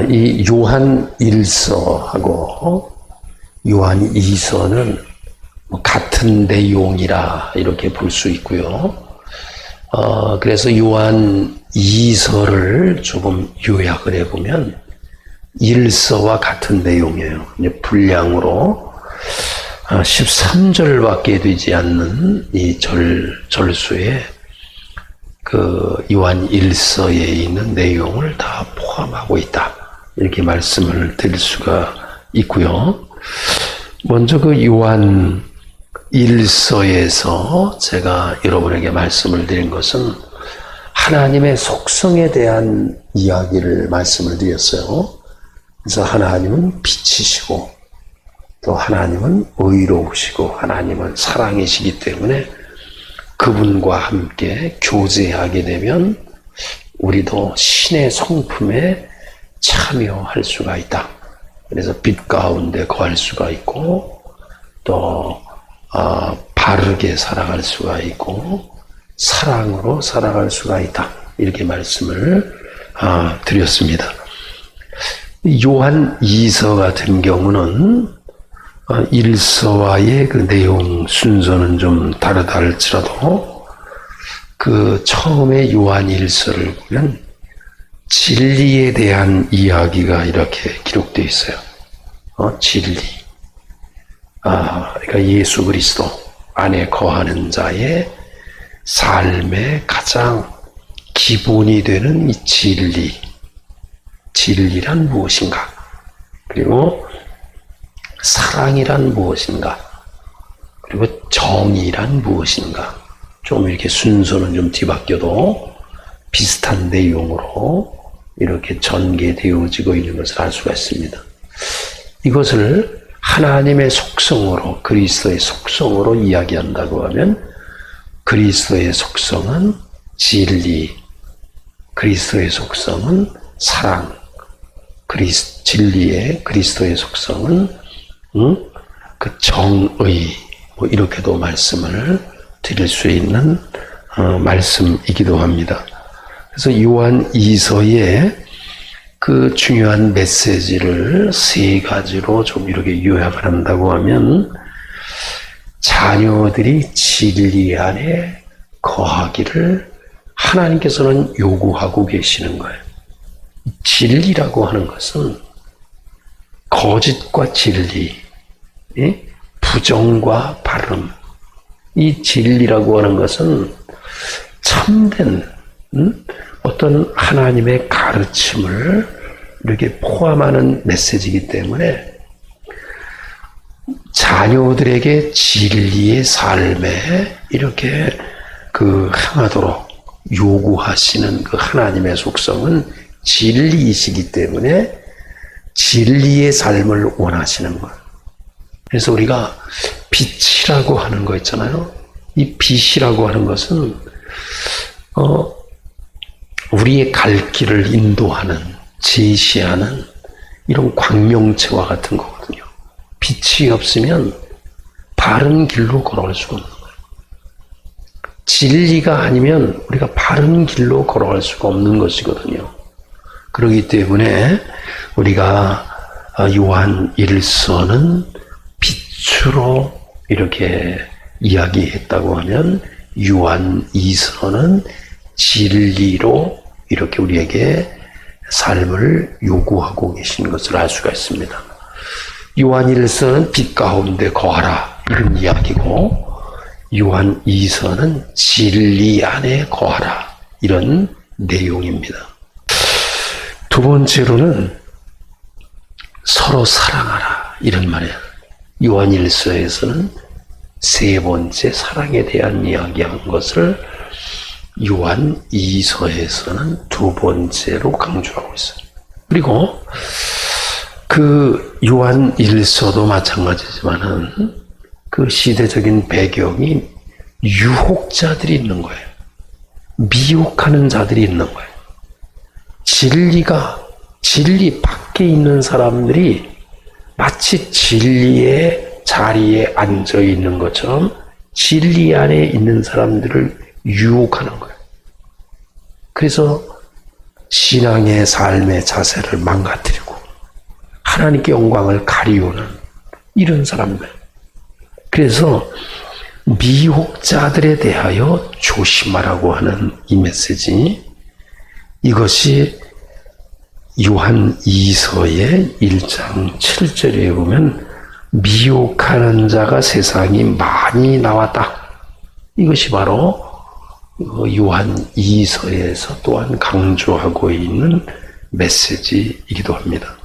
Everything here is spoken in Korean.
이 요한 1서하고 요한 2서는 같은 내용이라 이렇게 볼 수 있고요. 그래서 요한 2서를 조금 요약을 해보면 1서와 같은 내용이에요. 이제 분량으로 13절밖에 되지 않는 이 절수에 그 요한 1서에 있는 내용을 다 포함하고 있다. 이렇게 말씀을 드릴 수가 있고요. 먼저 그 요한 1서에서 제가 여러분에게 말씀을 드린 것은 하나님의 속성에 대한 이야기를 말씀을 드렸어요. 그래서 하나님은 빛이시고 또 하나님은 의로우시고 하나님은 사랑이시기 때문에 그분과 함께 교제하게 되면 우리도 신의 성품에 참여할 수가 있다. 그래서 빛 가운데 거할 수가 있고 또 바르게 살아갈 수가 있고 사랑으로 살아갈 수가 있다. 이렇게 말씀을 드렸습니다. 요한 2서 같은 경우는 1서와의 그 내용 순서는 좀 다르다 할지라도 그 처음에 요한 1서를 보면 진리에 대한 이야기가 이렇게 기록되어 있어요. 진리. 그러니까 예수 그리스도 안에 거하는 자의 삶의 가장 기본이 되는 이 진리. 진리란 무엇인가? 그리고 사랑이란 무엇인가? 그리고 정의란 무엇인가? 좀 이렇게 순서는 좀 뒤바뀌어도 비슷한 내용으로 이렇게 전개되어지고 있는 것을 알 수가 있습니다. 이것을 하나님의 속성으로, 그리스도의 속성으로 이야기한다고 하면 그리스도의 속성은 진리, 그리스도의 속성은 사랑, 진리의 그리스도의 속성은 그 정의, 이렇게도 말씀을 드릴 수 있는 말씀이기도 합니다. 그래서 요한 2서의 그 중요한 메시지를 세 가지로 좀 이렇게 요약을 한다고 하면 자녀들이 진리 안에 거하기를 하나님께서는 요구하고 계시는 거예요. 진리라고 하는 것은 거짓과 진리, 부정과 바름, 이 진리라고 하는 것은 참된 어떤 하나님의 가르침을 이렇게 포함하는 메시지이기 때문에 자녀들에게 진리의 삶에 이렇게 행하도록 요구하시는 그 하나님의 속성은 진리이시기 때문에 진리의 삶을 원하시는 거예요. 그래서 우리가 빛이라고 하는 거 있잖아요. 이 빛이라고 하는 것은 우리의 갈 길을 인도하는, 제시하는 이런 광명체와 같은 거거든요. 빛이 없으면 바른 길로 걸어갈 수가 없는 거예요. 진리가 아니면 우리가 바른 길로 걸어갈 수가 없는 것이거든요. 그렇기 때문에 우리가 요한 1서는 빛으로 이렇게 이야기했다고 하면 요한 2서는 진리로 이렇게 우리에게 삶을 요구하고 계신 것을 알 수가 있습니다. 요한 1서는 빛 가운데 거하라 이런 이야기고 요한 2서는 진리 안에 거하라 이런 내용입니다. 두 번째로는 서로 사랑하라 이런 말이에요. 요한 1서에서는 세 번째 사랑에 대한 이야기한 것을 요한 2서에서는 두 번째로 강조하고 있어요. 그리고 그 요한 1서도 마찬가지지만은 그 시대적인 배경이 유혹자들이 있는 거예요. 미혹하는 자들이 있는 거예요. 진리 밖에 있는 사람들이 마치 진리의 자리에 앉아 있는 것처럼 진리 안에 있는 사람들을 유혹하는 거예요. 그래서 신앙의 삶의 자세를 망가뜨리고 하나님께 영광을 가리우는 이런 사람들. 그래서 미혹자들에 대하여 조심하라고 하는 이 메시지, 이것이 요한 2서의 1장 7절에 보면 미혹하는 자가 세상이 많이 나왔다. 이것이 바로 요한 2서에서 또한 강조하고 있는 메시지이기도 합니다.